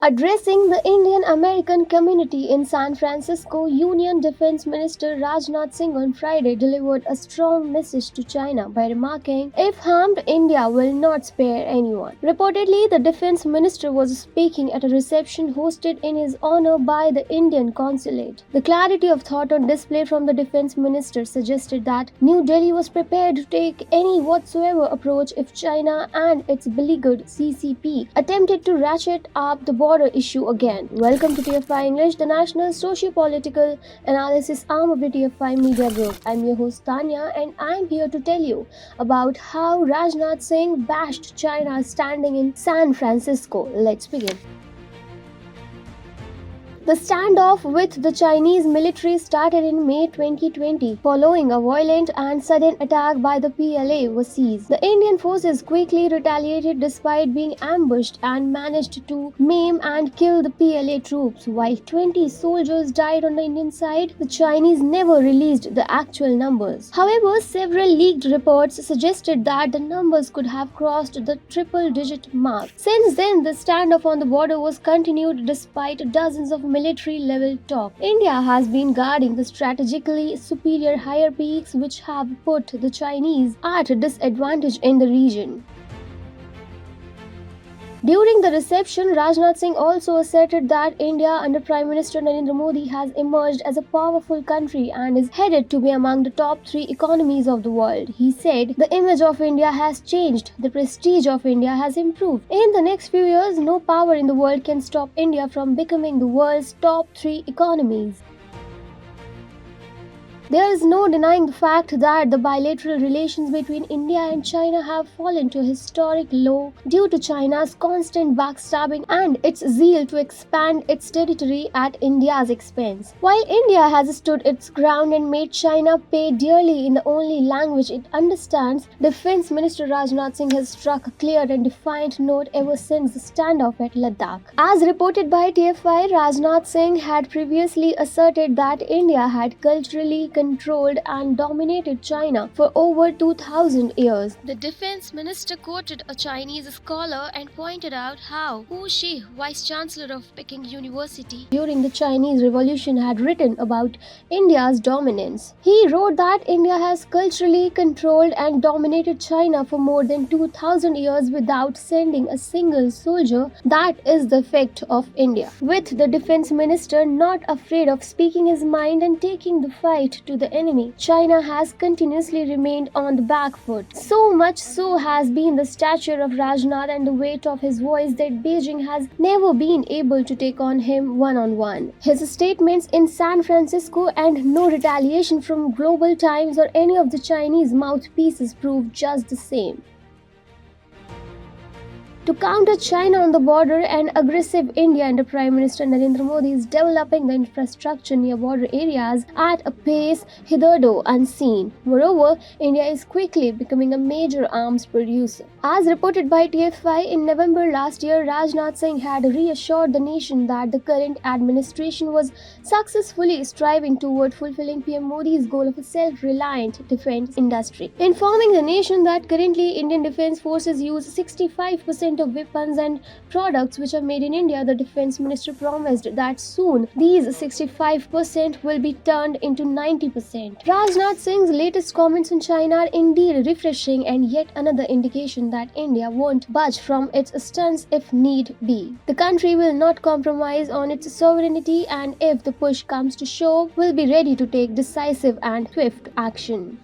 Addressing the Indian American community in San Francisco, Union Defense Minister Rajnath Singh on Friday delivered a strong message to China by remarking, "If harmed, India will not spare anyone." Reportedly, the defense minister was speaking at a reception hosted in his honor by the Indian consulate. The clarity of thought on display from the defense minister suggested that New Delhi was prepared to take any whatsoever approach if China and its beleaguered CCP attempted to ratchet up the border issue again. Welcome to TFI English, the national socio-political analysis arm of the TFI Media Group. I'm your host Tanya, and I'm here to tell you about how Rajnath Singh bashed China standing in San Francisco. Let's begin. The standoff with the Chinese military started in May 2020, following a violent and sudden attack by the PLA overseas. The Indian forces quickly retaliated despite being ambushed and managed to maim and kill the PLA troops. While 20 soldiers died on the Indian side, the Chinese never released the actual numbers. However, several leaked reports suggested that the numbers could have crossed the triple-digit mark. Since then, the standoff on the border was continued despite dozens of military-level talk. India has been guarding the strategically superior higher peaks, which have put the Chinese at a disadvantage in the region. During the reception, Rajnath Singh also asserted that India under Prime Minister Narendra Modi has emerged as a powerful country and is headed to be among the top 3 economies of the world. He said, "The image of India has changed, the prestige of India has improved. In the next few years, no power in the world can stop India from becoming the world's top 3 economies." There is no denying the fact that the bilateral relations between India and China have fallen to a historic low due to China's constant backstabbing and its zeal to expand its territory at India's expense. While India has stood its ground and made China pay dearly in the only language it understands, Defense Minister Rajnath Singh has struck a clear and defiant note ever since the standoff at Ladakh. As reported by TFI, Rajnath Singh had previously asserted that India had culturally controlled and dominated China for over 2000 years. The defense minister quoted a Chinese scholar and pointed out how Hu Shi, vice chancellor of Peking University during the Chinese Revolution, had written about India's dominance. He wrote that India has culturally controlled and dominated China for more than 2000 years without sending a single soldier. That is the effect of India. With the defense minister not afraid of speaking his mind and taking the fight to the enemy, China has continuously remained on the back foot. So much so has been the stature of Rajnath and the weight of his voice that Beijing has never been able to take on him one-on-one. His statements in San Francisco and no retaliation from Global Times or any of the Chinese mouthpieces prove just the same. To counter China on the border, an aggressive India under Prime Minister Narendra Modi is developing the infrastructure near border areas at a pace hitherto unseen. Moreover, India is quickly becoming a major arms producer. As reported by TFI, in November last year, Rajnath Singh had reassured the nation that the current administration was successfully striving toward fulfilling PM Modi's goal of a self-reliant defense industry, informing the nation that currently Indian defense forces use 65% of weapons and products which are made in India. The defense minister promised that soon these 65% will be turned into 90%. Rajnath Singh's latest comments on China are indeed refreshing and yet another indication that India won't budge from its stance if need be. The country will not compromise on its sovereignty, and if the push comes to shove, will be ready to take decisive and swift action.